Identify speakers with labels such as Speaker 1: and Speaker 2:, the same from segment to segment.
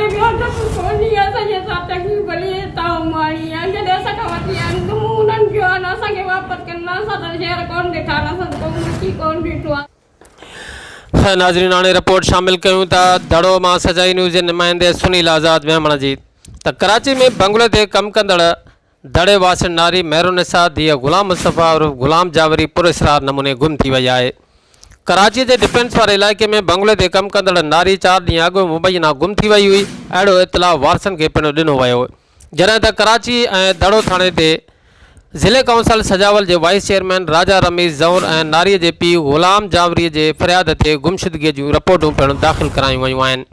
Speaker 1: असांखे ॿियो त कोन्हे असांजे साथ तकलीफ़ भली ताऊ मारी जॾहिं असांखां वठी आया आहिनि त मूं उन्हनि चयो आहे न असांखे वापसि कनि असां त शहर कोन ॾिठा असां त को मुल्की कोन ॾिठो आहे।
Speaker 2: नाज़रीन हाणे रिपोर्ट शामिल कयूं था धड़ो मां सजाई न्यूज़ जे नुमाइंदे सुनील आज़ाद मेमण जी त कराची में बंगले ते कमु कंदड़ धड़े वासिन नारी मेहरुनिसा धीअ ग़ुलाम मुस्तफ़ा और ग़ुलाम जावरी पुरस्कार नमूने गुम थी वई आहे। कराची के डिफेंस वारे इलाइक़े में बंगले ते कमु कंदड़ नारी 4 ॾींहं अॻु मुबैना गुम थी वई हुई। अहिड़ो इतलाउ वारसनि खे पिणु ॾिनो वियो जॾहिं त कराची ऐं धड़ो थाणे ते ज़िले काउंसिल सजावल के वाइस चेयरमैन राजा रमीज़ ज़ौर ऐं नारीअ जे पीउ ग़ुलाम जावरी के फ़रियाद ते गुमशुदगी जूं रिपोर्टूं पिणु दाख़िल करायूं वयूं आहिनि।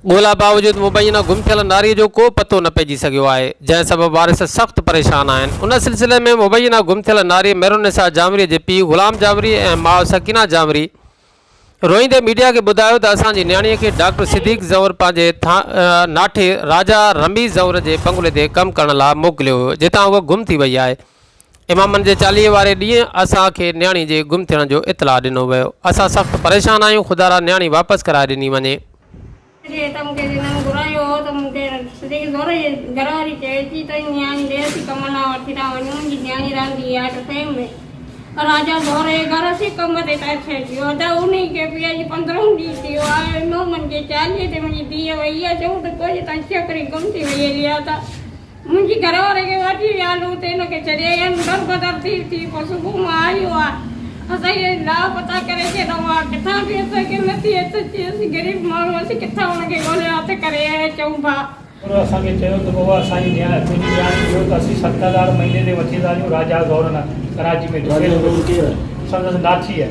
Speaker 2: ॻोल्हा बावजूदि मुबैना गुम थियल नारीअ जो को पतो न पइजी सघियो आहे जंहिं सबबि वारिस सख़्तु परेशान आहिनि। उन सिलसिले में मुबैना गुम थियल नारी मेहरुनिसा जावरी जे पीउ ग़ुलाम जावरी ऐं माउ सकीना जावरी रोईंदे मीडिया के ॿुधायो त असांजी न्याणीअ खे डॉक्टर सिद्दीक़ ज़ौर पंहिंजे नाठे राजा रमीज़ ज़ौर जे बंगले ते कमु करण लाइ मोकिलियो हुयो जितां उहा गुम थी वई आहे। इमामनि जे 40 वारे ॾींहुं असांखे न्याणी जे गुम थियण जो इतलाउ ॾिनो वियो। असां सख़्तु परेशान आहियूं, ख़ुदा न्याणी वापसि कराए ॾिनी वञे।
Speaker 1: त मूंखे हिननि घुरायो हो त मूंखे सिद्दीक़ ज़ौर जे घर वारी चए थी त न्याणी ॾे थी कम लाइ वठी था वञूं मुंहिंजी न्याणी रहंदी आहे त फेम में राजा ज़ौर जे घर से कम ते थिए थियो त उन खे पीउ जी 15 ॾींहं थियो आहे। मोमन जे 40 ते मुंहिंजी धीअ वई आहे चऊं त कोई तव्हां छोकिरी गुम थी वई हली आहे त मुंहिंजी घर वारे खे वठी विया हुते हिनखे छॾे आया आहिनि दर बदर थी पोइ सुबुह मां आयो आहे असांखे लापता करे छॾियो आहे किथां बि असांखे नथी अचे असीं ग़रीब माण्हू असीं किथां हुनखे ॻोल्हे हथ करे चऊं भाउ
Speaker 3: असांखे चयो त बाबा असांजी तुंहिंजी न्याणी थियो त असीं 70,000 महीने ते वठी था वञूं राजा ज़ौर न कराची में संदसि नाथी आहे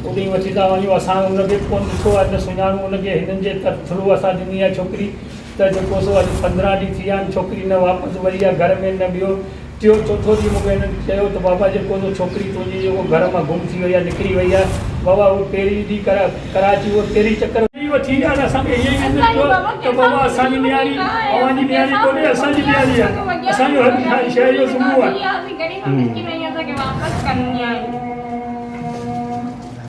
Speaker 3: उते वठी था वञूं। असां उनखे कोन ॾिठो आहे न सुञाणूं उनखे हिननि जे थ्रू असां ॾिनी आहे छोकिरी त जेको सो अॼु 15 ॾींहं थी विया आहिनि छोकिरी न वापसि वई आहे घर में न ॿियो टियों चौथो ॾींहुं मूंखे हिननि चयो त बाबा जेको छोकिरी तुंहिंजी जेको घर मां गुम थी वई आहे निकिरी वई आहे बाबा उहो पहिरीं ॾींहुं कराची उहो पहिरीं चकर वठी विया असांखे ईअं ई चयो त बाबा असांजी न्याणी अवांजी न्याणी कोन्हे असांजी न्याणी आहे असांजो हर शइ जो सुम्हूं आहे।